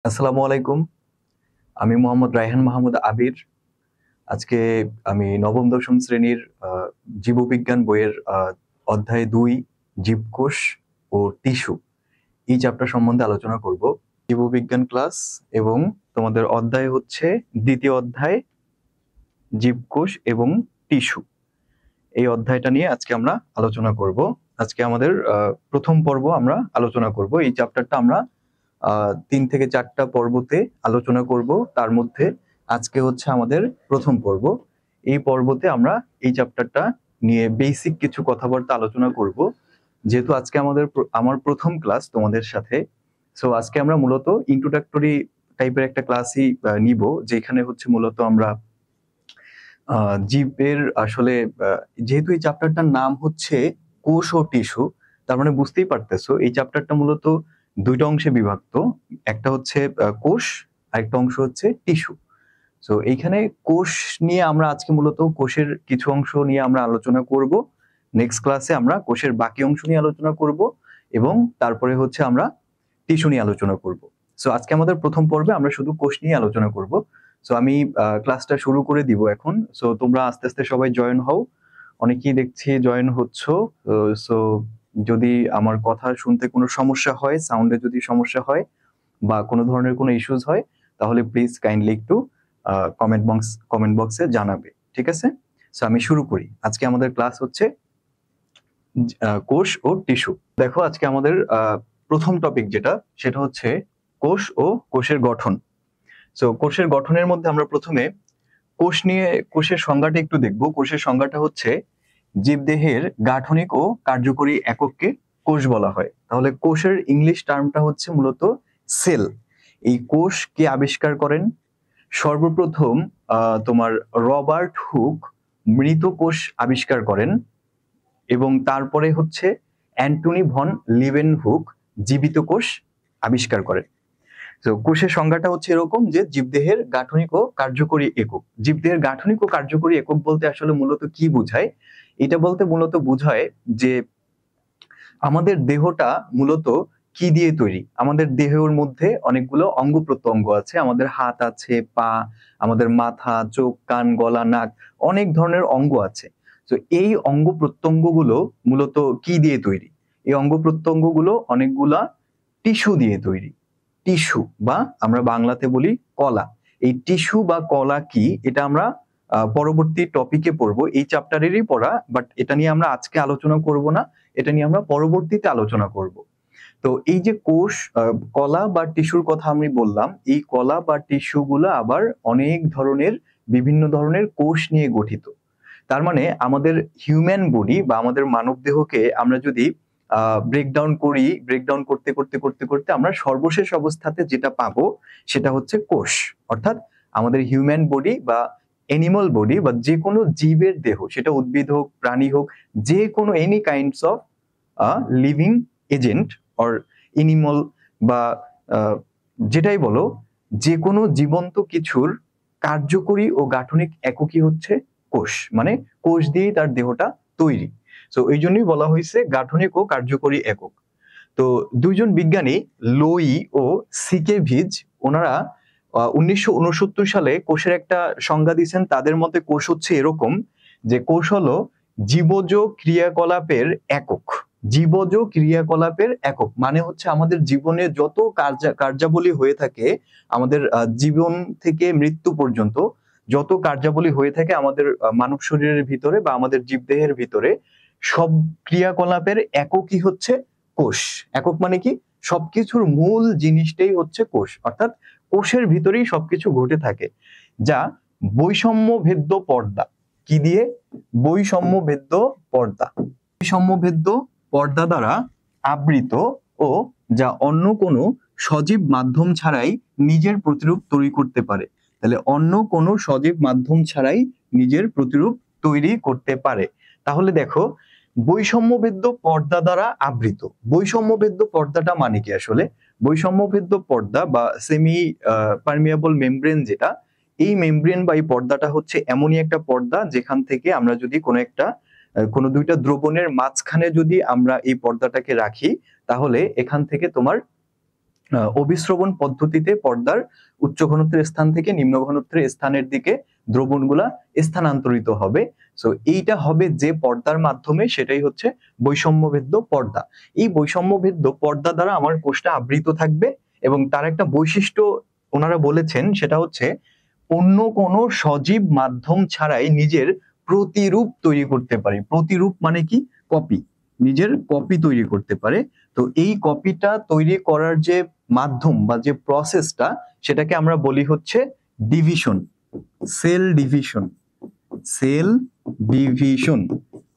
আসসালামু আলাইকুম। আমি মোহাম্মদ রায়হান মাহমুদ আবির। আজকে আমি নবম দশম শ্রেণীর জীববিজ্ঞান বইয়ের অধ্যায় ২ জীবকোষ ও টিস্যু এই চ্যাপ্টার সম্বন্ধে আলোচনা করব। জীববিজ্ঞান ক্লাস এবং তোমাদের অধ্যায় হচ্ছে দ্বিতীয় অধ্যায় জীবকোষ এবং টিস্যু। এই অধ্যায়টা নিয়ে আজকে আমরা আলোচনা করব। আজকে আমাদের প্রথম পর্ব আমরা আলোচনা করব। এই চ্যাপ্টারটা আমরা ৩ থেকে ৪টা পর্বতে আলোচনা করব। তার মধ্যে আজকে হচ্ছে আমাদের প্রথম পর্ব। এই পর্বতে আমরা এই চ্যাপ্টারটা নিয়ে বেসিক কিছু কথাবার্তা আলোচনা করব। যেহেতু আজকে আমার প্রথম ক্লাস তোমাদের সাথে, সো আজকে আমরা মূলত ইন্ট্রোডাক্টরি টাইপের একটা ক্লাসই নিব, যেখানে হচ্ছে মূলত আমরা জীবের আসলে যেহেতু এই চ্যাপ্টারটার নাম হচ্ছে কোষ ও টিস্যু, তার মানে বুঝতেই পারতেছো এই চ্যাপ্টারটা মূলত দুইটা অংশে বিভক্ত। একটা হচ্ছে কোষ, আরেকটা অংশ হচ্ছে টিস্যু। সো এইখানে কোষ নিয়ে আমরা আজকে মূলত কোষের কিছু অংশ নিয়ে আমরা আলোচনা করব। নেক্সট ক্লাসে আমরা কোষের বাকি অংশ নিয়ে আলোচনা করব এবং তারপরে হচ্ছে আমরা টিস্যু নিয়ে আলোচনা করব। সো আজকে আমাদের প্রথম পর্বে আমরা শুধু কোষ নিয়ে আলোচনা করব। সো আমি ক্লাসটা শুরু করে দিব এখন। সো তোমরা আস্তে আস্তে সবাই জয়েন হও। অনেকেই দেখছি জয়েন হচ্ছ। সো যদি আমার কথা শুনতে কোনো সমস্যা হয়, সাউন্ডে যদি সমস্যা হয় বা কোনো ধরনের কোনো ইস্যুস হয়, তাহলে প্লিজ কাইন্ডলি একটু কমেন্ট বক্সে জানাবে, ঠিক আছে? সো আমি শুরু করি। আজকে আমাদের ক্লাস হচ্ছে কোষ ও টিস্যু। দেখো আজকে আমাদের প্রথম টপিক যেটা, সেটা হচ্ছে কোষ ও কোষের গঠন। সো কোষের গঠনের মধ্যে আমরা প্রথমে কোষের সংজ্ঞাটা একটু দেখব। কোষের সংজ্ঞাটা হচ্ছে জীবদেহের গাঠনিক ও কার্যকরী একককে কোষ বলা হয়। তাহলে কোষের ইংলিশ টার্মটা হচ্ছে মূলত সেল। এই কোষ কে আবিষ্কার করেন? সর্বপ্রথম তোমার রবার্ট হুক মৃত কোষ আবিষ্কার করেন এবং তারপরে হচ্ছে অ্যান্টনি ভন লিউয়েনহুক জীবিত কোষ আবিষ্কার করেন। তো কোষের সংজ্ঞাটা হচ্ছে এরকম যে জীবদেহের গাঠনিক ও কার্যকরী একক। জীবদেহের গাঠনিক ও কার্যকরী একক বলতে আসলে মূলত কি বোঝায়? এটা বলতে মূলত বোঝায় যে আমাদের দেহটা মূলত কি দিয়ে তৈরি। আমাদের দেহের মধ্যে অনেকগুলো অঙ্গ প্রত্যঙ্গ আছে। আমাদের হাত আছে, পা, আমাদের মাথা, চোখ, কান, গলা, নাক, অনেক ধরনের অঙ্গ আছে। তো এই অঙ্গ প্রত্যঙ্গগুলো মূলত কি দিয়ে তৈরি? এই অঙ্গ প্রত্যঙ্গগুলো অনেকগুলা টিস্যু দিয়ে তৈরি। টিস্যু বা আমরা বাংলাতে বলি কলা। এই টিস্যু বা কলা কি, এটা আমরা পরবর্তী টপিকে পড়বো। এই চ্যাপ্টারেরই পড়া, বাট এটা নিয়ে আমরা আজকে আলোচনা করব না, এটা নিয়ে আমরা পরবর্তীতে আলোচনা করব। তো এই যে কোষ, কলা বা টিস্যুর কথা আমি বললাম, এই কলা বা টিস্যু গুলো আবার অনেক ধরনের, বিভিন্ন ধরনের কোষ নিয়ে গঠিত। তার মানে আমাদের হিউম্যান বডি বা আমাদের মানব দেহকে আমরা যদি ব্রেকডাউন করতে করতে করতে করতে আমরা সর্বশেষ অবস্থাতে যেটা পাবো সেটা হচ্ছে কোষ। অর্থাৎ আমাদের হিউম্যান বডি বা এনিমাল বডি বা যে কোনো জীবের দেহ, সেটা উদ্ভিদ হোক, প্রাণী হোক, যে কোনো any kinds of living agent or animal বা যেটাই বলো, যে কোনো জীবন্ত কিছুর কার্যকরী ও গাঠনিক এককই হচ্ছে কোষ। মানে কোষ দিয়েই তার দেহটা তৈরি। তো এই জন্যই বলা হয়েছে গাঠনিক ও কার্যকরী একক। তো দুইজন বিজ্ঞানী লোই ও সিকেভিজ, ওনারা 1969 সালে কোষের একটা সংজ্ঞা দিয়েছেন। তাদের মতে কোষ হচ্ছে এরকম যে কোষ হলো জীবজ ক্রিয়াকলাপের একক। জীবজ ক্রিয়াকলাপের একক মানে হচ্ছে আমাদের জীবনে যত কার্যাবলী হয়ে থাকে, আমাদের জীবন থেকে মৃত্যু পর্যন্ত যত কার্যাবলী হয়ে থাকে আমাদের মানব শরীরের ভিতরে বা আমাদের জীবদেহের ভিতরে, সব ক্রিয়াকলাপের এককই হচ্ছে কোষ। একক মানে কি? সবকিছুর মূল জিনিসটাই হচ্ছে কোষ। অর্থাৎ কোষের ভিতরেই সবকিছু ঘটে থাকে, যা বৈষম্য ভেদ্য পর্দা। কি দিয়ে? বৈষম্য ভেদ্য পর্দা। বৈষম্য ভেদ্য পর্দা দ্বারা আবৃত ও যা অন্য কোনো সজীব মাধ্যম ছাড়াই নিজের প্রতিরূপ তৈরি করতে পারে। তাহলে অন্য কোনো সজীব মাধ্যম ছাড়াই নিজের প্রতিরূপ তৈরি করতে পারে। তাহলে দেখো, বৈষম্যভেদ্য পর্দা দ্বারা আবৃত। বৈষম্যভেদ্য পর্দাটা মানে কি আসলে? বৈষম্যভেদ্য পর্দা বা সেমি পারমিয়েবল মেমব্রেন যেটা, এই মেমব্রেন বা এই পর্দাটা হচ্ছে এমনই একটা পর্দা যেখান থেকে আমরা যদি কোনো দুইটা দ্রবণের মাঝখানে যদি আমরা এই পর্দাটাকে রাখি, তাহলে এখান থেকে তোমার অভিস্রবণ পদ্ধতিতে পর্দার উচ্চ ঘনত্বের স্থান থেকে নিম্ন ঘনত্বের স্থানের দিকে দ্রবণগুলা স্থানান্তরিত হবে। সো এইটা হবে যে পর্দার মাধ্যমে, সেটাই হচ্ছে বৈষম্যভেদ্য পর্দা। এই বৈষম্যভেদ্য পর্দা দ্বারা আমার কোষটা আবৃত থাকবে এবং তার একটা বৈশিষ্ট্য ওনারা বলেছেন, সেটা হচ্ছে অন্য কোনো সজীব মাধ্যম ছাড়াই নিজের প্রতিরূপ তৈরি করতে পারে। প্রতিরূপ মানে কি? কপি, নিজের কপি তৈরি করতে পারে। তো এই কপিটা তৈরি করার যে মাধ্যম বা যে প্রসেসটা, সেটাকে আমরা বলি হচ্ছে division, cell division. Cell division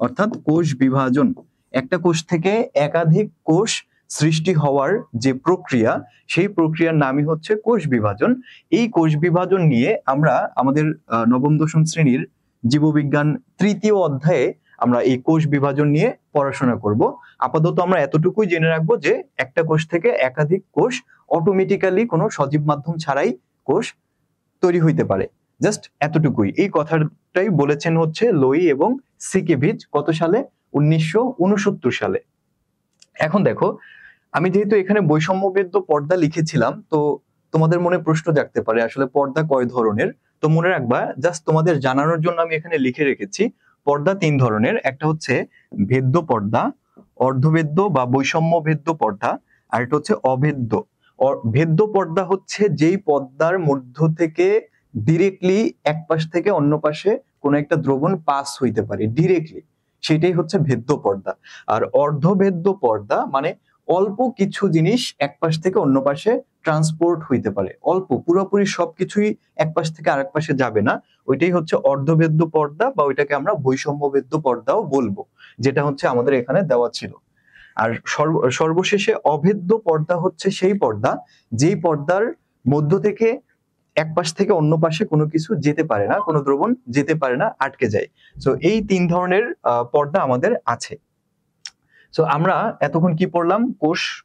অর্থাৎ কোষ বিভাজন। একটা কোষ থেকে একাধিক কোষ সৃষ্টি হওয়ার যে প্রক্রিয়া, সেই প্রক্রিয়ার নামই হচ্ছে কোষ বিভাজন। এই কোষ বিভাজন নিয়ে আমরা আমাদের নবম দশম শ্রেণীর জীববিজ্ঞান তৃতীয় অধ্যায়ে আমরা এই কোষ বিভাজন নিয়ে পড়াশোনা করব। আপাতত আমরা এতটুকুই জেনে রাখবো যে একটা কোষ থেকে একাধিক কোষ অটোমেটিক্যালি কোনো সজীব মাধ্যম ছাড়াই কোষ তৈরি হইতে পারে। জাস্ট এতটুকুই। এই কথাটাই বলেছেন হচ্ছে লোই এবং সিকেভিচ কত সালে? 1969 সালে। এখন দেখো, আমি যেহেতু এখানে বৈষম্যভেদ্য পর্দা লিখেছিলাম, তো তোমাদের মনে প্রশ্ন জাগতে পারে আসলে পর্দা কয় ধরনের। তো মনে রাখবা, জাস্ট তোমাদের জানানোর জন্য আমি এখানে লিখে রেখেছি, পর্দা 3 ধরনের। একটা হচ্ছে ভেদ্য পর্দা, অর্ধভেদ্য বা বৈষম্যভেদ্য পর্দা, আর একটা হচ্ছে অভেদ্য। ভেদ্য পর্দা হচ্ছে যেই পর্দার মধ্য থেকে ডিরেক্টলি এক পাশ থেকে অন্য পাশে কোনো একটা দ্রবণ পাস হইতে পারে ডিরেক্টলি, সেটাই হচ্ছে ভেদ্য পর্দা। আর অর্ধভেদ্য পর্দা মানে অল্প কিছু জিনিস এক পাশ থেকে অন্য পাশে ট্রান্সপোর্ট হইতে পারে, অল্প, পুরোপুরি সবকিছুই এক পাশ থেকে আরেক পাশে যাবে না, ওইটাই হচ্ছে অর্ধভেদ্য পর্দা, বা ওইটাকে আমরা বৈষম্যভেদ্য পর্দাও বলবো, যেটা হচ্ছে আমাদের এখানে দেওয়া ছিল। আর সর্বশেষে অভেদ্য পর্দা হচ্ছে সেই পর্দা যেই পর্দার মধ্য থেকে এক পাশ থেকে অন্য পাশে কোনো কিছু যেতে পারে না, কোনো দ্রবণ যেতে পারে না, আটকে যায়। সো এই 3 ধরনের পর্দা আমাদের আছে। সো আমরা এতক্ষণ কি পড়লাম?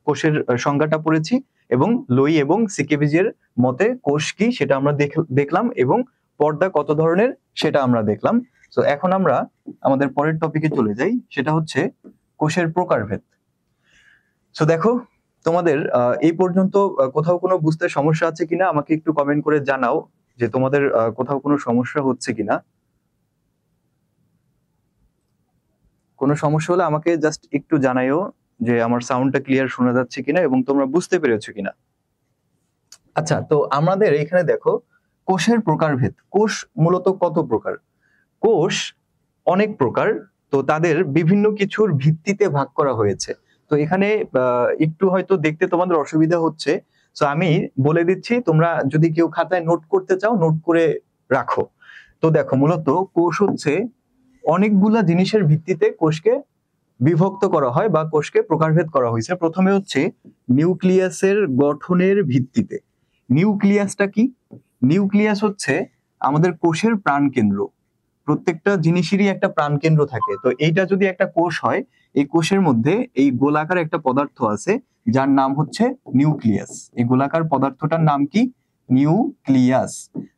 কোষের সংজ্ঞাটা পড়েছি, এবং লোই এবং সিকেভিজের মতে কোষ কি সেটা আমরা দেখলাম, এবং পর্দা কত ধরনের সেটা আমরা দেখলাম। সো এখন আমরা আমাদের পরের টপিকে চলে যাই, সেটা হচ্ছে কোষের প্রকারভেদ। সো দেখো, তোমাদের এই পর্যন্ত কোথাও কোনো বুঝতে সমস্যা আছে কিনা আমাকে একটু কমেন্ট করে জানাও, যে তোমাদের কোথাও কোনো সমস্যা হচ্ছে কিনা। কোনো সমস্যা হলে আমাকে জাস্ট একটু জানাইও যে আমার সাউন্ডটা ক্লিয়ার শোনা যাচ্ছে কিনা এবং তোমরা বুঝতে পেরেছো কিনা। আচ্ছা, তো আমাদের এখানে দেখো কোষের প্রকারভেদ। কোষ মূলত কত প্রকার? কোষ অনেক প্রকার, তো তাদের বিভিন্ন কিছুর ভিত্তিতে ভাগ করা হয়েছে। তো এখানে একটু হয়তো দেখতে তোমাদের অসুবিধা হচ্ছে, তো আমি বলে দিচ্ছি, তোমরা যদি কেউ খাতায় নোট করতে চাও নোট করে রাখো। তো দেখো, মূলত কোষ হচ্ছে অনেকগুলা জিনিসের ভিত্তিতে কোষকে বিভক্ত করা হয় বা কোষকে প্রকারভেদ করা হয়েছে। প্রথমে হচ্ছে নিউক্লিয়াসের গঠনের ভিত্তিতে। নিউক্লিয়াসটা কি? নিউক্লিয়াস হচ্ছে আমাদের কোষের প্রাণকেন্দ্র। প্রত্যেকটা জিনিসেরই একটা প্রাণকেন্দ্র থাকে। তো এইটা যদি একটা কোষ হয়, এই কোষের মধ্যে এই গোলাকার একটা পদার্থ আছে যার নাম হচ্ছে নিউক্লিয়াস। এই গোলাকার পদার্থটার নাম কি? নিউক্লিয়াস।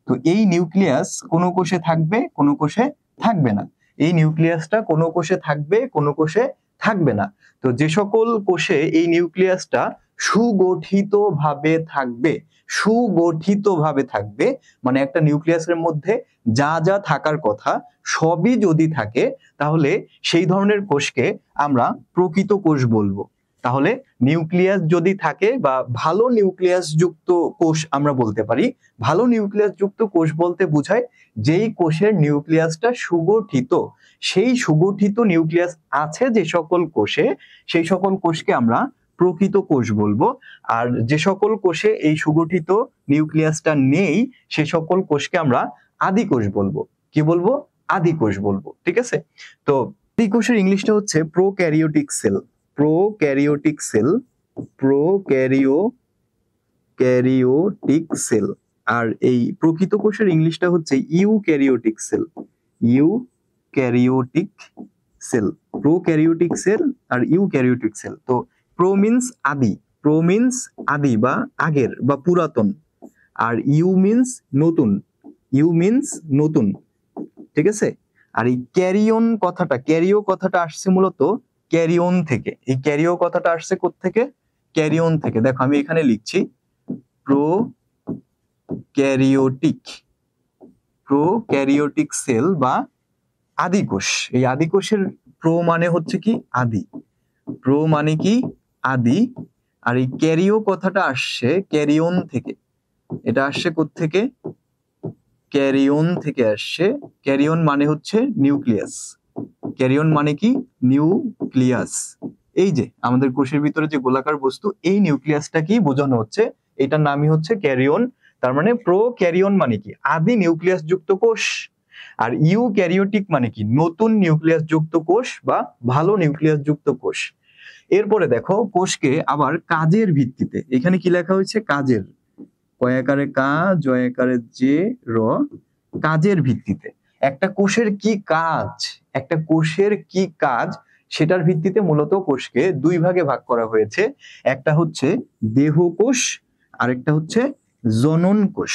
তো এই নিউক্লিয়াস কোনো কোষে থাকবে, কোনো কোষে থাকবে না। এই নিউক্লিয়াসটা কোনো কোষে থাকবে, কোনো কোষে থাকবে না। তো যে সকল কোষে এই নিউক্লিয়াসটা সুগঠিত ভাবে থাকবে, সুগঠিত ভাবে থাকবে মানে একটা নিউক্লিয়াসের মধ্যে যা যা থাকার কথা সবই যদি থাকে, তাহলে সেই ধরনের কোষকে আমরা প্রকৃত কোষ বলবো। তাহলে নিউক্লিয়াস যদি থাকে বা ভালো নিউক্লিয়াস যুক্ত কোষ আমরা বলতে পারি। ভালো নিউক্লিয়াস যুক্ত কোষ বলতে বোঝায় যেই কোষের নিউক্লিয়াসটা সুগঠিত, সেই সুগঠিত নিউক্লিয়াস আছে যে সকল কোষে, সেই সকল কোষকে আমরা প্রকৃত কোষ বলবো। আর যে সকল কোষে এই সুগঠিত নিউক্লিয়াসটা নেই, সে সকল কোষকে আমরা আদি কোষ বলবো। কি বলবো? আদি কোষ বলবো। ঠিক আছে? তো আদি কোষের ইংলিশটা হচ্ছে prokaryotic cell. Prokaryotic cell, prokaryotic cell. আর এই প্রকৃত কোষের ইংলিশটা হচ্ছে eukaryotic cell. Eukaryotic cell, prokaryotic cell আর ইউক্যারিওটিক সেল। তো প্রো মিন্স আদি, প্রো মিন্স আদি বা আগের বা পুরাতন, আর ইউ মিন্স নতুন, ইউ মিন্স নতুন। ঠিক আছে? আর এই ক্যারিয়ন কথাটা, ক্যারিও কথাটা আসছে মূলত ক্যারিয়ন থেকে। এই ক্যারিও কথাটা আসছে কোত্থেকে? ক্যারিয়ন থেকে, দেখো আমি এখানে লিখছি প্রোক্যারিওটিক সেল বা আদিকোষ। এই আদিকোষের প্রো মানে হচ্ছে কি আদি, প্রো মানে কি আদি, আর এই ক্যারিও কথাটা আসছে ক্যারিয়ন থেকে। এটা আসছে কোত্থেকে? ক্যারিয়ন থেকে আসছে। ক্যারিয়ন মানে হচ্ছে নিউক্লিয়াস। ক্যারিয়ন মানে কি নিউক্লিয়াস। এই যে আমাদের কোষের ভিতরে যে গোলাকার বস্তু, এই নিউক্লিয়াসটা কি বোঝানো হচ্ছে, এটার নামই হচ্ছে ক্যারিয়ন। তার মানে প্রোক্যারিয়ন মানে কি আদি নিউক্লিয়াস যুক্ত কোষ, আর ইউক্যারিওটিক মানে কি নতুন নিউক্লিয়াস যুক্ত কোষ বা ভালো নিউক্লিয়াস যুক্ত কোষ। এরপরে দেখো কোষকে আবার কাজের ভিত্তিতে, এখানে কি লেখা হয়েছে কাজের, কয়াকারে কা জয়াকারে যে র, কাজের ভিত্তিতে। একটা কোষের কি কাজ, একটা কোষের কি কাজ সেটার ভিত্তিতে মূলত কোষকে দুই ভাগে ভাগ করা হয়েছে। একটা হচ্ছে দেহকোষ, আরেকটা হচ্ছে জনন কোষ।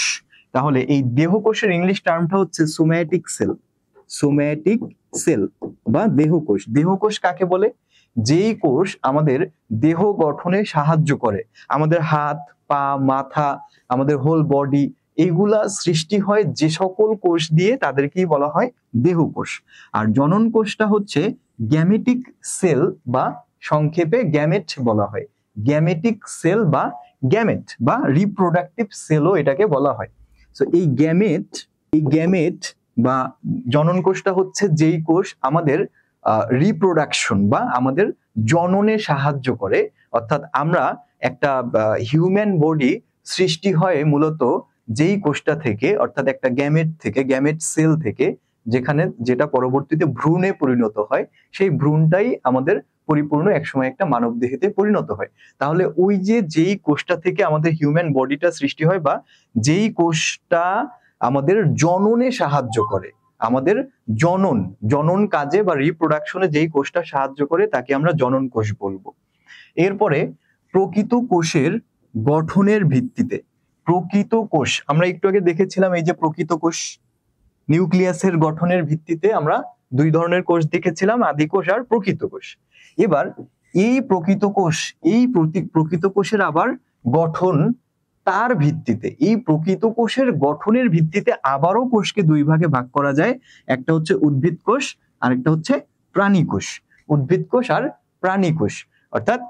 তাহলে এই দেহকোষের ইংলিশ টার্মটা হচ্ছে সোম্যাটিক সেল। সোম্যাটিক সেল বা দেহকোষ। দেহকোষ কাকে বলে? যেই কোষ আমাদের দেহ গঠনে সাহায্য করে, আমাদের হাত পা মাথা আমাদের হোল বডি এইগুলা সৃষ্টি হয় যে সকল কোষ দিয়ে তাদেরকেই বলা হয় দেহকোষ। আর জনন কোষটা হচ্ছে গ্যামেটিক সেল বা সংক্ষেপে গ্যামেট বলা হয়। গ্যামেটিক সেল বা গ্যামেট বা রিপ্রোডাক্টিভ সেলও এটাকে বলা হয়। সো এই গ্যামেট বা জনন কোষটা হচ্ছে যেই কোষ আমাদের রিপ্রোডাকশন বা আমাদের জননে সাহায্য করে। অর্থাৎ আমরা একটা হিউম্যান বডি সৃষ্টি হয় মূলত যেই কোষটা থেকে, অর্থাৎ একটা গ্যামেট থেকে, গ্যামেট সেল থেকে, যেটা পরবর্তীতে ভ্রূণে পরিণত হয়। সেই ভ্রূণটাই আমাদের পরিপূর্ণ একসময় একটা মানব দেহেতে পরিণত হয়। তাহলে ওই যেই কোষটা থেকে আমাদের হিউম্যান বডিটা সৃষ্টি হয় বা যেই কোষটা আমাদের জননে সাহায্য করে, আমাদের জনন কাজে বা রিপ্রোডাকশনে যেই কোষটা সাহায্য করে তাকে আমরা জনন কোষ বলবো। এরপরে প্রকৃত কোষের গঠনের ভিত্তিতে, প্রকৃত কোষ আমরা একটু আগে দেখেছিলাম, এই যে প্রকৃত কোষ নিউক্লিয়াসের গঠনের ভিত্তিতে আমরা দুই ধরনের কোষ দেখেছিলাম, আদি কোষ আর প্রকৃত কোষ। এবার এই প্রকৃত কোষের আবার গঠন, তার ভিত্তিতে এই প্রকৃত কোষের গঠনের ভিত্তিতে আবারও কোষকে দুই ভাগে ভাগ করা যায়। একটা হচ্ছে উদ্ভিদ কোষ আর একটা হচ্ছে প্রাণী কোষ। উদ্ভিদ কোষ আর প্রাণী কোষ, অর্থাৎ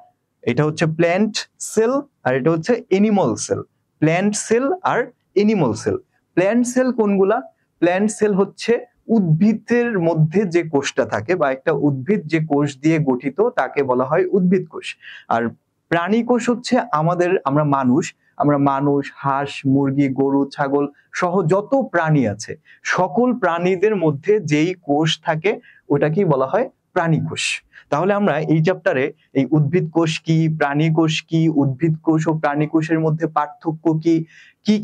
এটা হচ্ছে প্ল্যান্ট সেল আর এটা হচ্ছে এনিমাল সেল। প্ল্যান্ট সেল আর এনিমাল সেল। প্ল্যান্ট সেল কোনগুলা? প্ল্যান্ট সেল হচ্ছে উদ্ভিদের মধ্যে যে কোষটা থাকে বা একটা উদ্ভিদ যে কোষ দিয়ে গঠিত তাকে বলা হয় উদ্ভিদ কোষ। আর প্রাণী কোষ হচ্ছে আমরা মানুষ, হাঁস, মুরগি, গরু, ছাগল সহ যত প্রাণী আছে সকল প্রাণীদের মধ্যে যেই কোষ থাকে ওটাকেই বলা হয় প্রাণী কোষ। তাহলে আমরা এই চ্যাপ্টারে এই উদ্ভিদ কোষ কি, প্রাণী কোষ কি, উদ্ভিদ কোষ ও প্রাণী কোষের মধ্যে পার্থক্য কি,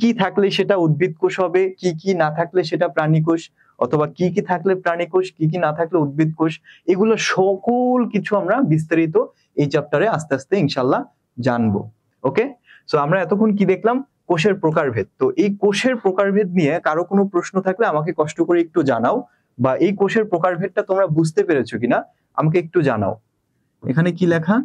কি থাকলে সেটা উদ্ভিদ কোষ হবে, কি না থাকলে সেটা প্রাণী কোষ, অথবা কি থাকলে প্রাণী কোষ, কি না থাকলে উদ্ভিদ কোষ, এগুলো সকল কিছু আমরা বিস্তারিত এই চ্যাপ্টারে আস্তে আস্তে ইনশাল্লাহ জানবো। ওকে, সো আমরা এতক্ষণ কি দেখলাম? কোষের প্রকারভেদ। তো এই কোষের প্রকারভেদ নিয়ে কারো কোনো প্রশ্ন থাকলে আমাকে কষ্ট করে একটু জানাও, বা এই কোষের প্রকারভেদটা তোমরা বুঝতে পেরেছো কিনা আমাকে একটু জানাও। এখানে কি লেখা?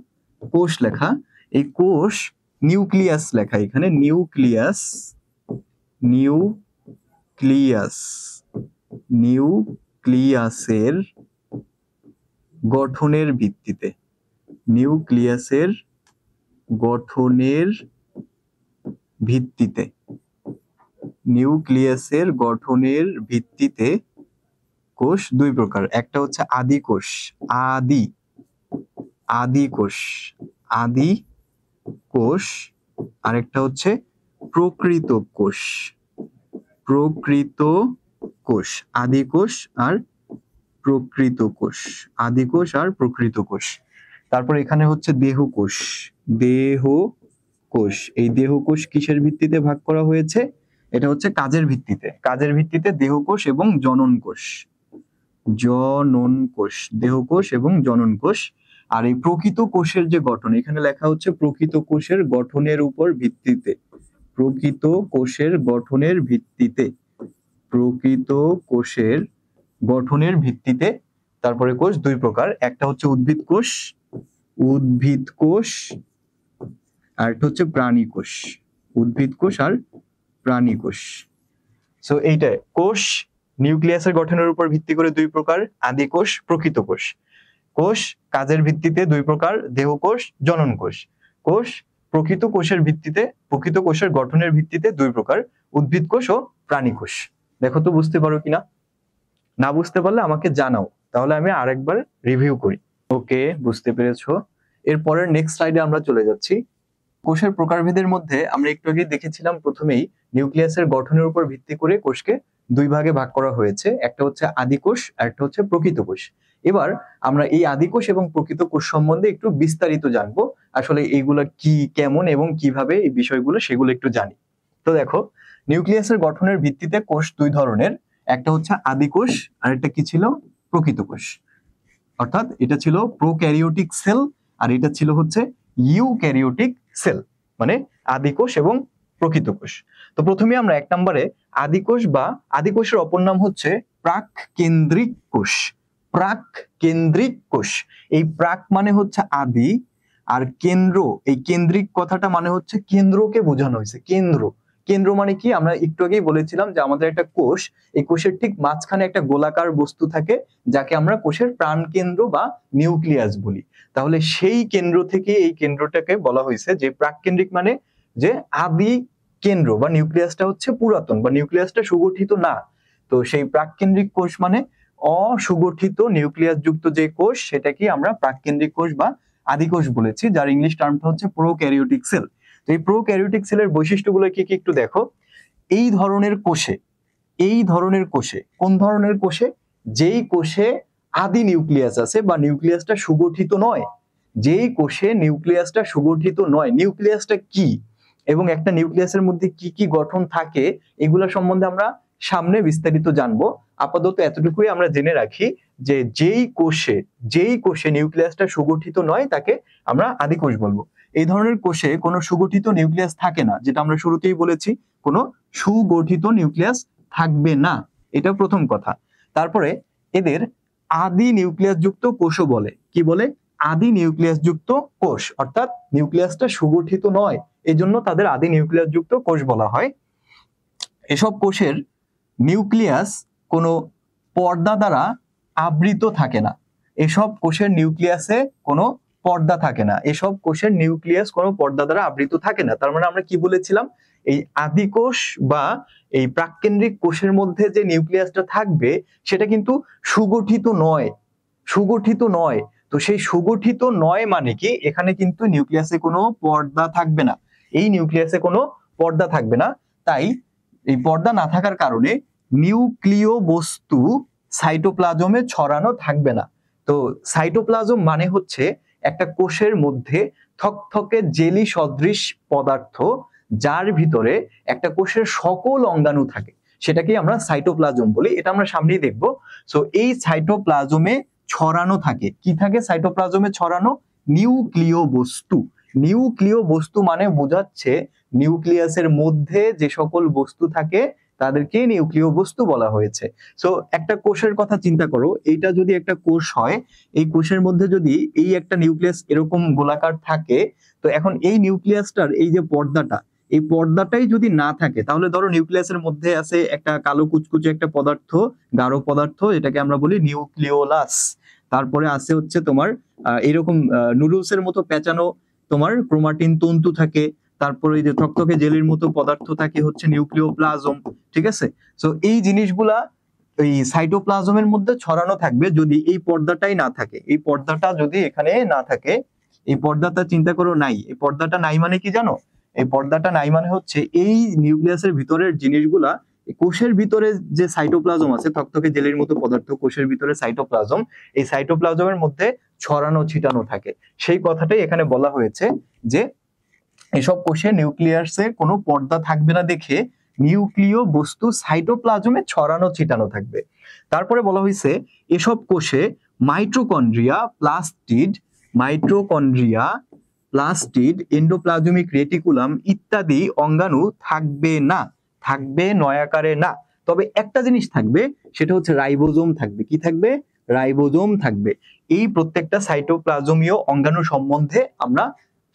কোষ লেখা। এই কোষ নিউক্লিয়াস লেখা, এখানে নিউক্লিয়াসের গঠনের ভিত্তিতে, নিউক্লিয়াসের গঠনের ভিত্তিতে কোষ দুই প্রকার। একটা হচ্ছে আদি কোষ, আদি কোষ, আরেকটা হচ্ছে প্রকৃত কোষ। আদি কোষ আর প্রকৃত কোষ। তারপর এখানে হচ্ছে দেহকোষ। এই দেহকোষ কিসের ভিত্তিতে ভাগ করা হয়েছে? এটা হচ্ছে কাজের ভিত্তিতে দেহকোষ এবং জনন কোষ। দেহকোষ এবং জনন কোষ। আর এই প্রকৃত কোষের যে গঠন, এখানে লেখা হচ্ছে প্রকৃত কোষের গঠনের উপর ভিত্তিতে, প্রকৃত কোষের গঠনের ভিত্তিতে। তারপরে কোষ দুই প্রকার, একটা হচ্ছে উদ্ভিদ কোষ আর একটা হচ্ছে প্রাণী কোষ, উদ্ভিদ কোষ আর প্রাণী কোষ। সো এইটা কোষ নিউক্লিয়াসের গঠনের উপর ভিত্তি করে দুই প্রকার, আদি কোষ, প্রকৃত কোষ। কোষ কাজের ভিত্তিতে দুই প্রকার, দেহ কোষ, জনন কোষ। কোষ প্রকৃত কোষের ভিত্তিতে, প্রকৃত কোষের গঠনের ভিত্তিতে দুই প্রকার, উদ্ভিদ কোষ ও প্রাণী কোষ। দেখো তো বুঝতে পারো কিনা, না বুঝতে পারলে আমাকে জানাও, তাহলে আমি আরেকবার রিভিউ করি। ওকে, বুঝতে পেরেছো। এরপরের নেক্সট স্লাইডে আমরা চলে যাচ্ছি। কোষের প্রকারভেদের মধ্যে আমরা একটু আগে দেখেছিলাম, প্রথমেই নিউক্লিয়াসের গঠনের উপর ভিত্তি করে কোষকে দুই ভাগে ভাগ করা হয়েছে, একটা হচ্ছে আদি কোষ আর একটা হচ্ছে প্রকৃত কোষ। এবার আমরা এই আদি কোষ এবং প্রকৃত কোষ সম্বন্ধে একটু বিস্তারিত জানবো, আসলে এইগুলা কি, কেমন এবং কিভাবে এই বিষয়গুলো সেগুলো একটু জানি। তো দেখো, নিউক্লিয়াসের গঠনের ভিত্তিতে কোষ দুই ধরনের, একটা হচ্ছে আদি কোষ আর একটা কি ছিল, প্রকৃত কোষ। অর্থাৎ এটা ছিল প্রোক্যারিওটিক সেল আর এটা ছিল হচ্ছে ইউক্যারিওটিক সেল, মানে আদি কোষ এবং প্রকৃত কোষ। তো প্রথমে আমরা এক নম্বরে আদি কোষ বা আদি কোষের অপর নাম হচ্ছে প্রাক কেন্দ্রিক কোষ। প্রাক কেন্দ্রিক কোষ, এই প্রাক মানে হচ্ছে আদি, আর কেন্দ্র, এই কেন্দ্রিক কথাটা মানে হচ্ছে কেন্দ্রকে বোঝানো হয়েছে। কেন্দ্র, কেন্দ্র মানে কি, আমরা একটু আগেই বলেছিলাম যে আমাদের একটা কোষ, এই কোষের ঠিক মাঝখানে একটা গোলাকার বস্তু থাকে যাকে আমরা কোষের প্রাণ কেন্দ্র বা নিউক্লিয়াস বলি। তাহলে সেই কেন্দ্র থেকে এই কেন্দ্রটাকে বলা হয়েছে যে প্রাককেন্দ্রিক, মানে যে আদি কেন্দ্র বা নিউক্লিয়াসটা হচ্ছে পুরাতন বা নিউক্লিয়াসটা সুগঠিত না। তো সেই প্রাককেন্দ্রিক কোষ মানে অসুগঠিত নিউক্লিয়াস যুক্ত যে কোষ, সেটাকে আমরা প্রাককেন্দ্রিক কোষ বা আদি কোষ বলেছি, যার ইংলিশ টার্মটা হচ্ছে প্রোক্যারিওটিক সেল। তো এই প্রোক্যারিওটিক সেলের বৈশিষ্ট্যগুলো কি কি একটু দেখো। এই ধরনের কোষে, এই ধরনের কোষে, কোন ধরনের কোষে, যেই কোষে আদি নিউক্লিয়াস আছে বা নিউক্লিয়াসটা সুগঠিত নয়, যেই কোষে নিউক্লিয়াসটা সুগঠিত নয়, নিউক্লিয়াসটা কি এবং একটা নিউক্লিয়াসের মধ্যে কি কি গঠন থাকে, এগুলো সম্বন্ধে আমরা সামনে বিস্তারিত জানবো। আপাতত এতটুকুই আমরা জেনে রাখি যে যেই কোষে নিউক্লিয়াসটা সুগঠিত নয় তাকে আমরা আদি কোষ বলবো। এই ধরনের কোষে কোনো সুগঠিত নিউক্লিয়াস থাকে না, যেটা আমরা শুরুতেই বলেছি, কোনো সুগঠিত নিউক্লিয়াস থাকবে না, এটা প্রথম কথা। তারপরে এদের আদি নিউক্লিয়াস যুক্ত কোষও বলে। কি বলে? আদি নিউক্লিয়াস যুক্ত কোষ, অর্থাৎ নিউক্লিয়াসটা সুগঠিত নয়, এজন্য তাদের আদি নিউক্লিয়াস যুক্ত কোষ বলা হয়। এসব কোষের নিউক্লিয়াস কোনো পর্দা দ্বারা আবৃত থাকে না। এসব কোষের নিউক্লিয়াসে কোনো পর্দা থাকে না, এসব কোষের নিউক্লিয়াস কোনো পর্দা দ্বারা আবৃত থাকে না। তার মানে আমরা কি বলেছিলাম, এই আদি কোষ বা এই প্রাককেন্দ্রিক কোষের মধ্যে যে নিউক্লিয়াসটা থাকবে সেটা কিন্তু সুগঠিত নয়, সুগঠিত নয়। তো সেই সুগঠিত নয় মানে কি, এখানে কিন্তু নিউক্লিয়াসে কোনো পর্দা থাকবে না, এই নিউক্লিয়াসে কোনো পর্দা থাকবে না। তাই এই পর্দা না থাকার কারণে নিউক্লিয় বস্তু সাইটোপ্লাজমে ছড়ানো থাকবে না। তো সাইটোপ্লাজম মানে হচ্ছে একটা কোষের মধ্যে থকথকে জেলি সদৃশ পদার্থ, যার ভিতরে একটা কোষের সকল অঙ্গাণু থাকে, সেটাকে আমরা সাইটোপ্লাজম বলি। এটা আমরা সামনেই দেখব। সো এই সাইটোপ্লাজমে ছড়ানো থাকে, কি থাকে সাইটোপ্লাজমে ছড়ানো? নিউক্লিয় বস্তু। নিউক্লিয় বস্তু মানে বোঝাচ্ছে নিউক্লিয়াসের মধ্যে যে সকল বস্তু থাকে তাদেরকে নিউক্লিয় বস্তু বলা হয়েছে। সো একটা কোষের কথা চিন্তা করো, এইটা যদি একটা কোষ হয়, এই কোষের মধ্যে যদি এই একটা নিউক্লিয়াস এরকম গোলাকার থাকে, তো এখন এই নিউক্লিয়াসটার এই যে পর্দাটা, এই পর্দাটাই যদি না থাকে, তাহলে ধরো নিউক্লিয়াসের মধ্যে আছে একটা কালো কুচকুচে একটা পদার্থ, গাঢ় পদার্থ, এটাকে আমরা বলি নিউক্লিওলাস। তারপরে আছে হচ্ছে তোমার এরকম নুডলসের মতো পেঁচানো তোমার ক্রোমাটিন তন্তু থাকে, তারপরে এই যে থকথকে জেলির মতো পদার্থ থাকে হচ্ছে নিউক্লিওপ্লাজম। ঠিক আছে, সো এই জিনিসগুলা এই সাইটোপ্লাজমের মধ্যে ছড়ানো থাকবে যদি এই পর্দাটাই না থাকে। এই পর্দাটা যদি এখানে না থাকে, এই পর্দাটা চিন্তা করো নাই, এই পর্দাটা নাই মানে কি জানো? এই পর্দাটা নাই মানে হচ্ছে এই নিউক্লিয়াসের ভিতরের জিনিসগুলা, কোষের ভিতরে যে সাইটোপ্লাজম আছে, থকথকে জেলির মতো পদার্থ কোষের ভিতরে সাইটোপ্লাজম, এই সাইটোপ্লাজমের মধ্যে ছড়ানো ছিটানো থাকে। সেই কথাটাই এখানে বলা হয়েছে যে এসব কোষে নিউক্লিয়াসে কোনো পর্দা থাকবে না দেখে নিউক্লিয় বস্তু সাইটোপ্লাজমে ছড়ানো ছিটানো থাকবে। তারপরে বলা হয়েছে এসব কোষে মাইটোকন্ড্রিয়া, প্লাস্টিড, এন্ডোপ্লাজমিক রেটিকুলাম ইত্যাদি অঙ্গাণু থাকবে না, থাকবে নয়াকারে না। তবে একটা জিনিস থাকবে, সেটা হচ্ছে রাইবোজোম থাকবে। কি থাকবে? রাইবোজোম থাকবে। এই প্রত্যেকটা সাইটোপ্লাজমীয় অঙ্গাণু সম্বন্ধে আমরা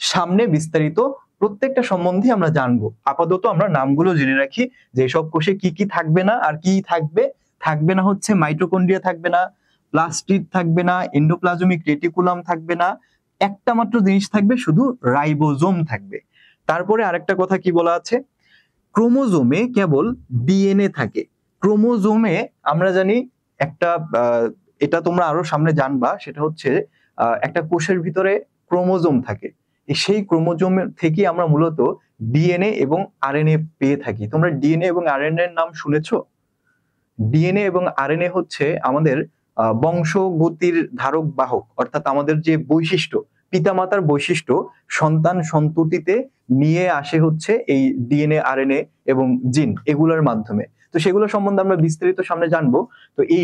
সামনে বিস্তারিত প্রত্যেকটা সম্বন্ধে আমরা জানবো। আপাতত আমরা নামগুলো জেনে রাখি যে সব কোষে কি কি থাকবে না আর কি থাকবে। থাকবে না হচ্ছে মাইটোকন্ড্রিয়া থাকবে না, প্লাস্টিড থাকবে না, এন্ডোপ্লাজমিক রেটিকুলাম থাকবে না, একটা মাত্র জিনিস থাকবে, শুধু রাইবোজোম থাকবে। তারপরে আরেকটা কথা কি বলা আছে, ক্রোমোজোমে কেবল ডিএনএ থাকে। ক্রোমোজোমে আমরা জানি একটা এটা তোমরা আরো সামনে জানবা, সেটা হচ্ছে একটা কোষের ভিতরে ক্রোমোজোম থাকে। সেই ক্রোমোজোম থেকে আমরা মূলত ডিএনএ এবং আরএনএ পেয়ে থাকি। তোমরা ডিএনএ এবং আরএনএ এর নাম শুনেছো? ডিএনএ এবং আরএনএ হচ্ছে আমাদের বংশগতির ধারক বাহক, অর্থাৎ আমাদের যে বৈশিষ্ট্য, পিতামাতার বৈশিষ্ট্য সন্তান সন্ততিতে নিয়ে আসে হচ্ছে এই ডিএনএ, আরএনএ এবং জিন, এগুলোর মাধ্যমে। তো সেগুলো সম্বন্ধে আমরা বিস্তারিত সামনে জানবো। তো এই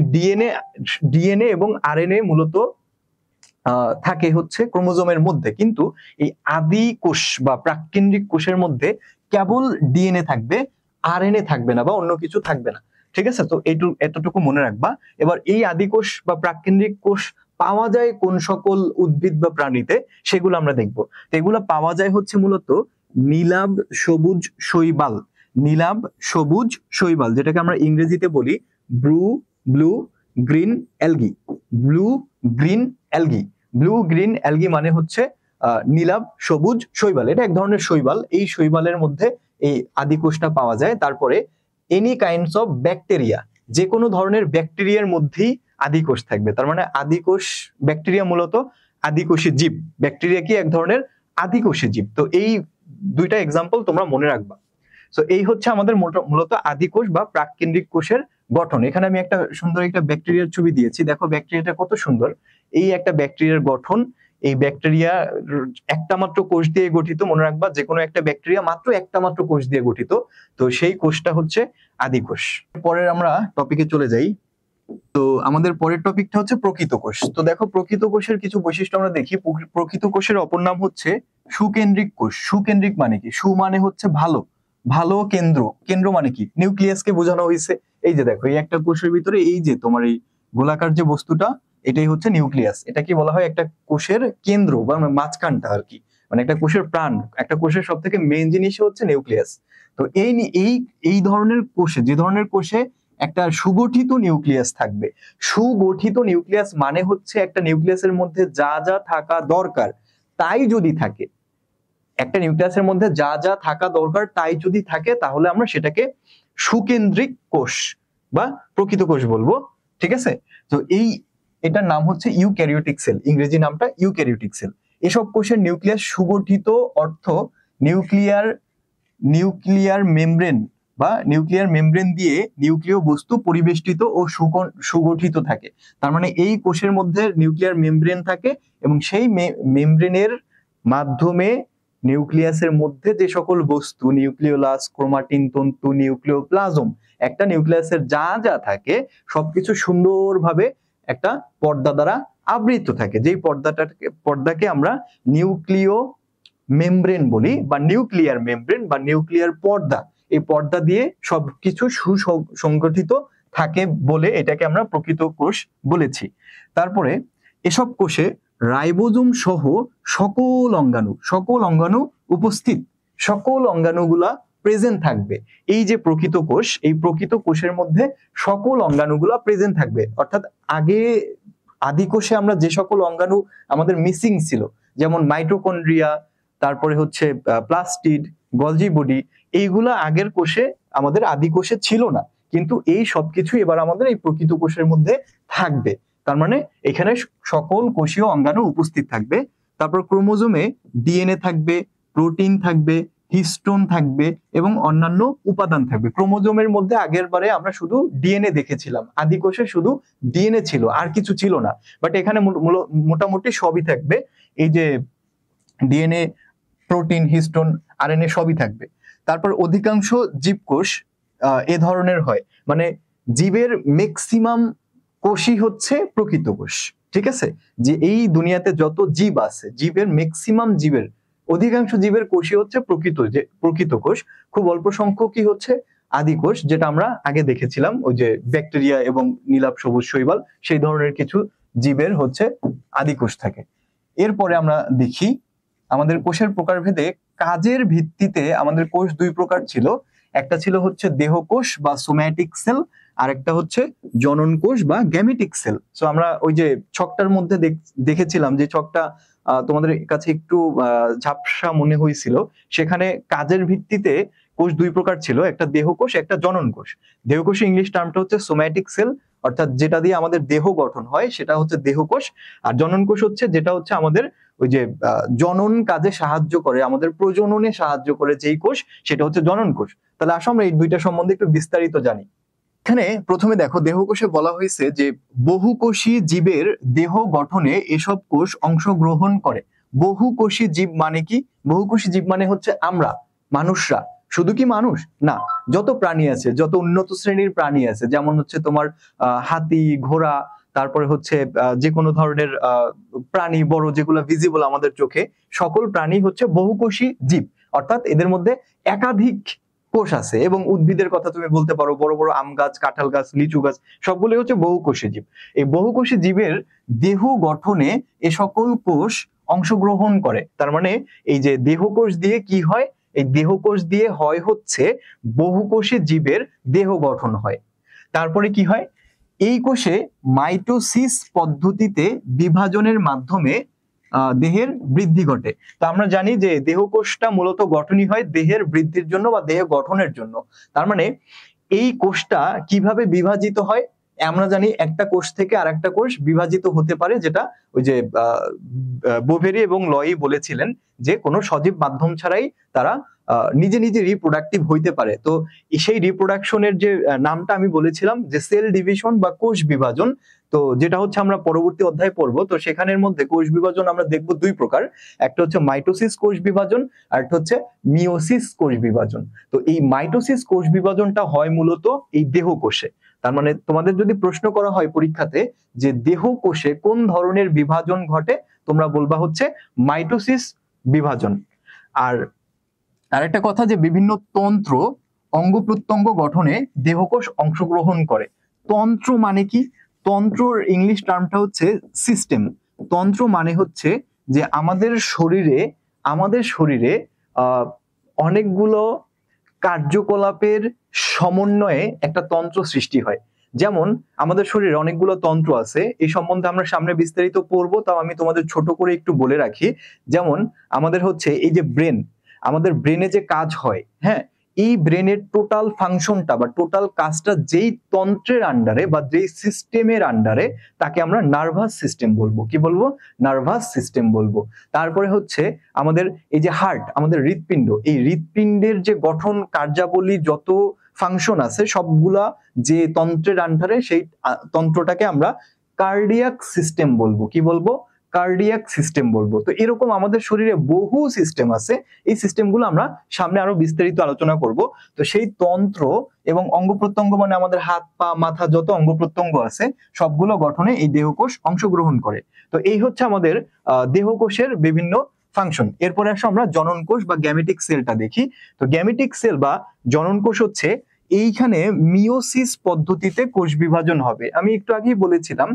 ডিএনএ এবং আরএনএ মূলত থাকে হচ্ছে ক্রোমোজোমের মধ্যে, কিন্তু এই আদি কোষ বা প্রাককেন্দ্রিক কোষের মধ্যে কেবল ডিএনএ থাকবে, আরএনএ থাকবে না বা অন্য কিছু থাকবে না। ঠিক আছে, তো এতটুকু মনে রাখবা। এবার এই আদি কোষ বা প্রাককেন্দ্রিক কোষ পাওয়া যায় কোন সকল উদ্ভিদ বা প্রাণীতে, সেগুলো আমরা দেখবো। তো এগুলো পাওয়া যায় হচ্ছে মূলত নীলাভ সবুজ শৈবাল। নীলাভ সবুজ শৈবাল, যেটাকে আমরা ইংরেজিতে বলি blue green algae. Blue green algae, blue green algae মানে হচ্ছে নীলাভ সবুজ শৈবাল। এটা এক ধরনের শৈবাল। এই শৈবালের মধ্যে এই আদি কোষটা পাওয়া যায়। তারপরে এনি কাইন্ডস অফ ব্যাকটেরিয়া, যে কোনো ধরনের ব্যাকটেরিয়ার মধ্যেই আদি কোষ থাকবে। তার মানে আদি কোষ, ব্যাকটেরিয়া মূলত আদিকোষী জীব। ব্যাকটেরিয়া কি এক ধরনের আদিকোষী জীব। তো এই দুইটা এক্সাম্পল তোমরা মনে রাখবা। তো এই হচ্ছে আমাদের মূলত আদিকোষ বা প্রাককেন্দ্রিক কোষের গঠন। এখানে আমি একটা সুন্দর একটা ব্যাকটেরিয়ার ছবি দিয়েছি, দেখো ব্যাকটেরিয়াটা কত সুন্দর। এই একটা ব্যাকটেরিয়ার গঠন। এই ব্যাকটেরিয়া একটা মাত্র কোষ দিয়ে গঠিত, মনে রাখবা, যে কোনো একটা ব্যাকটেরিয়া মাত্র একটা মাত্র কোষ দিয়ে গঠিত। তো সেই কোষটা হচ্ছে আদিকোষ। পরের আমরা টপিকে চলে যাই। তো আমাদের পরের টপিকটা হচ্ছে প্রকৃত কোষ। তো দেখো প্রকৃত কোষের কিছু বৈশিষ্ট্য আমরা দেখি। প্রকৃত কোষের অপর নাম হচ্ছে সুকেন্দ্রিক কোষ। সুকেন্দ্রিক মানে কি? সু মানে হচ্ছে ভালো, ভালো কেন্দ্র, কেন্দ্র মানে কি? নিউক্লিয়াসকে বোঝানো হয়েছে। এই যে দেখো এই একটা কোষের ভিতরে এই যে তোমার এই গোলাকার যে বস্তুটা, এটাই হচ্ছে নিউক্লিয়াস। এটা কি বলা হয়? একটা কোষের কেন্দ্র বা মাঝখানটা আর কি, মানে একটা কোষের প্রাণ। একটা কোষের সব থেকে মেইন জিনিস হচ্ছে নিউক্লিয়াস। তো এই ধরনের কোষে, যে ধরনের কোষে একটা সুগঠিত নিউক্লিয়াস থাকবে। সুগঠিত নিউক্লিয়াস মানে হচ্ছে একটা নিউক্লিয়াসের মধ্যে যা যা থাকা দরকার তাই যদি থাকে, একটা নিউক্লিয়াসের মধ্যে যা যা থাকা দরকার তাই যদি থাকে, তাহলে আমরা সেটাকে সুকেন্দ্রিক কোষ বা প্রকৃত কোষ বলবো। ঠিক আছে, তো এটার নাম হচ্ছে ইউক্যারিওটিক সেল, ইংরেজি নামটা ইউক্যারিওটিক সেল। এসব কোষের নিউক্লিয়াস সুগঠিত, অর্থ নিউক্লিয়ার মেমব্রেন বা নিউক্লিয়ার মেমব্রেন দিয়ে নিউক্লিয় বস্তু পরিবেষ্টিত ও সুগঠিত থাকে। তার মানে এই কোষের মধ্যে নিউক্লিয়ার মেমব্রেন থাকে এবং সেই মেমব্রেনের মাধ্যমে নিউক্লিয়াসের মধ্যে যে সকল বস্তু, নিউক্লিওলাস, ক্রোমাটিন তন্তু, নিউক্লিওপ্লাজম, একটা নিউক্লিয়াসের যা যা থাকে সবকিছু সুন্দরভাবে একটা পর্দা দ্বারা আবৃত থাকে। যেই পর্দাকে আমরা নিউক্লিয় মেমব্রেন বলি বা নিউক্লিয়ার মেমব্রেন বা নিউক্লিয়ার পর্দা। এই পর্দা দিয়ে সবকিছু সুসংগঠিত থাকে বলে এটাকে আমরা প্রকৃত কোষ বলেছি। তারপরে এসব কোষে রাইবোজোম সহ সকল অঙ্গাণু উপস্থিত, সকল অঙ্গাণুগুলা প্রেজেন্ট থাকবে। এই যে প্রকৃত কোষ, এই প্রকৃত কোষের মধ্যে সকল অঙ্গাণুগুলা প্রেজেন্ট থাকবে। অর্থাৎ আগে আদি কোষে আমরা যে সকল অঙ্গাণু আমাদের মিসিং ছিল, যেমন মাইটোকন্ড্রিয়া, তারপরে হচ্ছে প্লাস্টিড, গলজি বডি, এইগুলা আগের কোষে, আমাদের আদি কোষে ছিল না, কিন্তু এই সবকিছু এবার আমাদের এই প্রকৃত কোষের মধ্যে থাকবে। তার মানে এখানে সকল কোষীয় অঙ্গাণু উপস্থিত থাকবে। তারপর ক্রোমোজোমে ডিএনএ থাকবে, প্রোটিন থাকবে, হিস্টোন থাকবে এবং অন্যান্য উপাদান থাকবে। ক্রোমোজোমের মধ্যে আগের বারে আমরা শুধু ডিএনএ দেখেছিলাম, আদি কোষে শুধু ডিএনএ ছিল, আর কিছু ছিল না। বাট এখানে মোটামুটি সবই থাকবে। এই যে ডিএনএ, প্রোটিন, হিস্টোন, আরএনএ সবই থাকবে। তারপর অধিকাংশ জীবকোষ এ ধরনের হয়, মানে জীবের ম্যাক্সিমাম কোষই হচ্ছে প্রকৃত কোষ। ঠিক আছে, যে এই দুনিয়াতে যত জীব আছে, জীবের ম্যাক্সিমাম অধিকাংশ জীবের কোষই হচ্ছে প্রকৃত কোষ। খুব অল্প সংখ্যকই হচ্ছে আদি কোষ, যেটা আমরা আগে দেখেছিলাম, ওই যে ব্যাকটেরিয়া এবং নীলাভ সবুজ শৈবাল, সেই ধরনের কিছু জীবের হচ্ছে আদি কোষ থাকে। এরপরে আমরা দেখি আমাদের কোষের প্রকারভেদে কাজের ভিত্তিতে আমাদের কোষ দুই প্রকার ছিল, একটা ছিল হচ্ছে দেহকোষ বা সোম্যাটিক সেল, আর একটা হচ্ছে জনন কোষ বা গ্যামেটিক সেল। সো আমরা ওই যে ছকটার মধ্যে দেখেছিলাম যে ছকটা তোমাদের কাছে একটু ঝাপসা মনে হয়েছিল, সেখানে কাজের ভিত্তিতে কোষ দুই প্রকার ছিল, একটা দেহকোষ একটা জনন কোষ। দেহকোষ ইংলিশ টার্মটা হচ্ছে সোম্যাটিক সেল, অর্থাৎ যেটা দিয়ে আমাদের দেহ গঠন হয় সেটা হচ্ছে দেহকোষ, আর জনন কোষ হচ্ছে যেটা হচ্ছে আমাদের ওই যে জনন কাজে সাহায্য করে, আমাদের প্রজননে সাহায্য করে যেই কোষ, সেটা হচ্ছে জনন কোষ। তাহলে আসো আমরা এই দুইটা সম্বন্ধে একটু বিস্তারিত জানি। এখানে প্রথমে দেখো দেহকোষে বলা হয়েছে যে বহুকোষী জীবের দেহ গঠনে এসব কোষ অংশগ্রহণ করে। বহুকোষী জীব মানে কি? বহুকোষী জীব মানে হচ্ছে আমরা মানুষরা। শুধু কি মানুষ না, যত প্রাণী আছে, যত উন্নত শ্রেণীর প্রাণী আছে, যেমন হচ্ছে তোমার হাতি, ঘোড়া, তারপরে হচ্ছে যে কোনো ধরনের প্রাণী বড় যেগুলো ভিজিবল আমাদের চোখে, সকল প্রাণী হচ্ছে বহুকোষী জীব, অর্থাৎ এদের মধ্যে একাধিক কোষ আছে। এবং উদ্ভিদের কথা তুমি বলতে পারো, বড় বড় আম গাছ, কাঁঠাল গাছ, লিচু গাছ, সবগুলো হচ্ছে বহুকোষী জীব। এই বহুকোষী জীবের দেহ গঠনে এ সকল কোষ অংশগ্রহণ করে। তার মানে এই যে দেহকোষ দিয়ে কি হয়, এই দেহকোষ দিয়ে হয় হচ্ছে বহুকোষী জীবের দেহ গঠন হয়। তারপরে কি হয়, এই কোষে মাইটোসিস পদ্ধতিতে বিভাজনের মাধ্যমে দেহের বৃদ্ধি ঘটে। তো আমরা জানি যে দেহকোষটা মূলত গঠনই হয় দেহের বৃদ্ধির জন্য বা দেহ গঠনের জন্য। তার মানে এই কোষটা কিভাবে বিভাজিত হয়, আমরা জানি একটা কোষ থেকে আরেকটা কোষ বিভাজিত হতে পারে, যেটা ওই যে বোভেরি এবং লয়ই বলেছিলেন যে কোনো সজীব মাধ্যম ছাড়াই তারা নিজে নিজে রিপ্রোডাক্টিভ হইতে পারে। তো সেই রিপ্রোডাকশনের যে নামটা আমি বলেছিলাম যে সেল ডিভিশন বা কোষ বিভাজন, তো যেটা হচ্ছে আমরা পরবর্তী অধ্যায়ে পড়বো। তো সেখানের মধ্যে কোষ বিভাজন আমরা দেখবো দুই প্রকার, একটা হচ্ছে মাইটোসিস কোষ বিভাজন, আর একটা হচ্ছে মিওসিস কোষ বিভাজন। তো এই মাইটোসিস কোষ বিভাজনটা হয় মূলত এই দেহকোষে। তার মানে তোমাদের যদি প্রশ্ন করা হয় পরীক্ষাতে যে দেহকোষে কোন ধরনের বিভাজন ঘটে, তোমরা বলবা হচ্ছে মাইটোসিস বিভাজন। আর আরেকটা কথা যে বিভিন্ন তন্ত্র অঙ্গ প্রত্যঙ্গ গঠনে দেহকোষ অংশগ্রহণ করে। তন্ত্র মানে কি? তন্ত্রর ইংলিশ টার্মটা হচ্ছে সিস্টেম। তন্ত্র মানে হচ্ছে যে আমাদের শরীরে অনেকগুলো কার্যকলাপের সমন্বয়ে একটা তন্ত্র সৃষ্টি হয়। যেমন আমাদের শরীরে অনেকগুলো তন্ত্র আছে, এই সম্বন্ধে আমরা সামনে বিস্তারিত পড়বো, তাও আমি তোমাদের ছোট করে একটু বলে রাখি। যেমন আমাদের হচ্ছে এই যে ব্রেন, আমাদের ব্রেনে যে কাজ হয়, হ্যাঁ, এই ব্রেনের টোটাল ফাংশনটা বা টোটাল কাজটা যেই তন্ত্রের আন্ডারে বা যেই সিস্টেমের আন্ডারে, তাকে আমরা নার্ভাস সিস্টেম বলবো। কি বলবো? নার্ভাস সিস্টেম বলবো। তারপরে হচ্ছে আমাদের এই যে হার্ট, আমাদের হৃৎপিণ্ড, এই হৃৎপিণ্ডের যে গঠন কার্যাবলী যত ফাংশন আছে সবগুলা যে তন্ত্রের আন্ডারে, সেই তন্ত্রটাকে আমরা কার্ডিয়াক সিস্টেম বলবো। কি বলবো? কার্ডিয়াক সিস্টেম বলবো। তো এরকম আমাদের শরীরে বহু সিস্টেম আছে, এই সিস্টেমগুলো আমরা সামনে আরো বিস্তারিত আলোচনা করব। তো সেই তন্ত্র এবং অঙ্গ প্রত্যঙ্গ মানে আমাদের হাত পা মাথা যত অঙ্গ প্রত্যঙ্গ আছে সবগুলো গঠনে এই দেহকোষ অংশগ্রহণ করে। তো এই হচ্ছে আমাদের দেহকোষের বিভিন্ন ফাংশন। এরপরে আসো আমরা জনন কোষ বা গ্যামেটিক সেলটা দেখি। তো গ্যামেটিক সেল বা জনন কোষ হচ্ছে এইখানে মিওসিস পদ্ধতিতে কোষ বিভাজন হবে। আমি একটু আগেই বলেছিলাম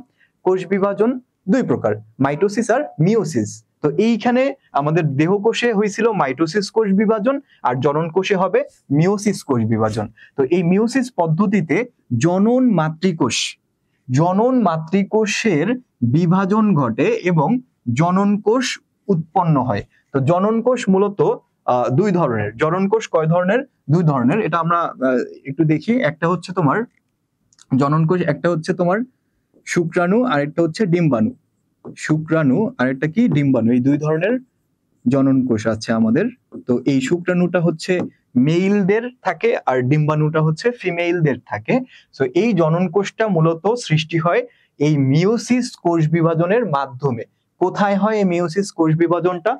কোষ বিভাজন দুই প্রকার, মাইটোসিস আর মিওসিস। তো এইখানে আমাদের দেহকোষে হয়েছিল মাইটোসিস কোষ বিভাজন, আর জনন কোষে হবে মিওসিস কোষ বিভাজন। তো এই মিওসিস পদ্ধতিতে জনন মাতৃকোষের বিভাজন ঘটে এবং জনন কোষ উৎপন্ন হয়। তো জনন কোষ মূলত দুই ধরনের। জনন কোষ কয় ধরনের? দুই ধরনের। এটা আমরা একটু দেখি। একটা হচ্ছে তোমার জনন কোষ, একটা হচ্ছে তোমার শুক্রাণু, আরেকটা হচ্ছে ডিম্বাণু। শুক্রাণু আর একটা কি ডিম্বাণু, এই দুই ধরনের জনন কোষ আছে আমাদের। তো এই শুক্রাণুটা হচ্ছে মেইলদের থাকে আর ডিম্বাণুটা হচ্ছে ফিমেইলদের থাকে। তো এই জনন কোষটা মূলত সৃষ্টি হয় এই মিওসিস কোষ বিভাজনের মাধ্যমে। কোথায় হয় এই মিওসিস কোষ বিভাজনটা?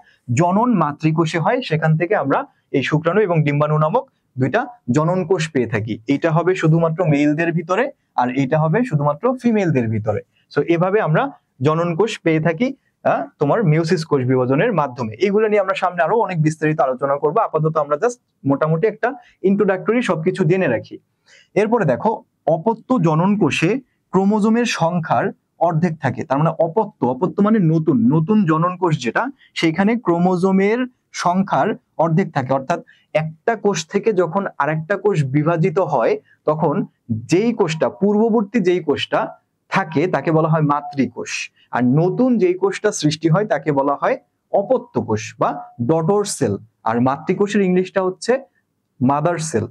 জনন মাতৃকোষে হয়। সেখান থেকে আমরা এই শুক্রাণু এবং ডিম্বাণু নামক দুইটা জনন কোষ পেয়ে থাকি। এটা হবে শুধুমাত্র মেইলদের ভিতরে, আর এটা হবে শুধুমাত্র ফিমেলদের ভিতরে। সো এভাবে আমরা জনন কোষ পেয়ে থাকি তোমার মিওসিস কোষ বিভাজনের মাধ্যমে। এগুলো নিয়ে আমরা সামনে আরো অনেক বিস্তারিত আলোচনা করবো। আপাতত আমরা জাস্ট মোটামুটি একটা ইন্ট্রোডাক্টরি সবকিছু জেনে রাখি। এরপরে দেখো, অপত্য জনন কোষে ক্রোমোজোমের সংখ্যার অর্ধেক থাকে। তার মানে অপত্য মানে নতুন জনন কোষ যেটা, সেইখানে ক্রোমোজোমের সংখ্যার অর্ধেক থাকে, অর্থাৎ একটা কোষ থেকে যখন আরেকটা কোষ বিভাজিত হয় তখন যেই কোষটা পূর্ববর্তী যেই কোষটা থাকে তাকে বলা হয় মাতৃকোষ, আর নতুন যেই কোষটা সৃষ্টি হয় তাকে বলা হয় অপত্য কোষ বা ডটর সেল, আর মাতৃকোষের ইংলিশটা হচ্ছে মাদার সেল।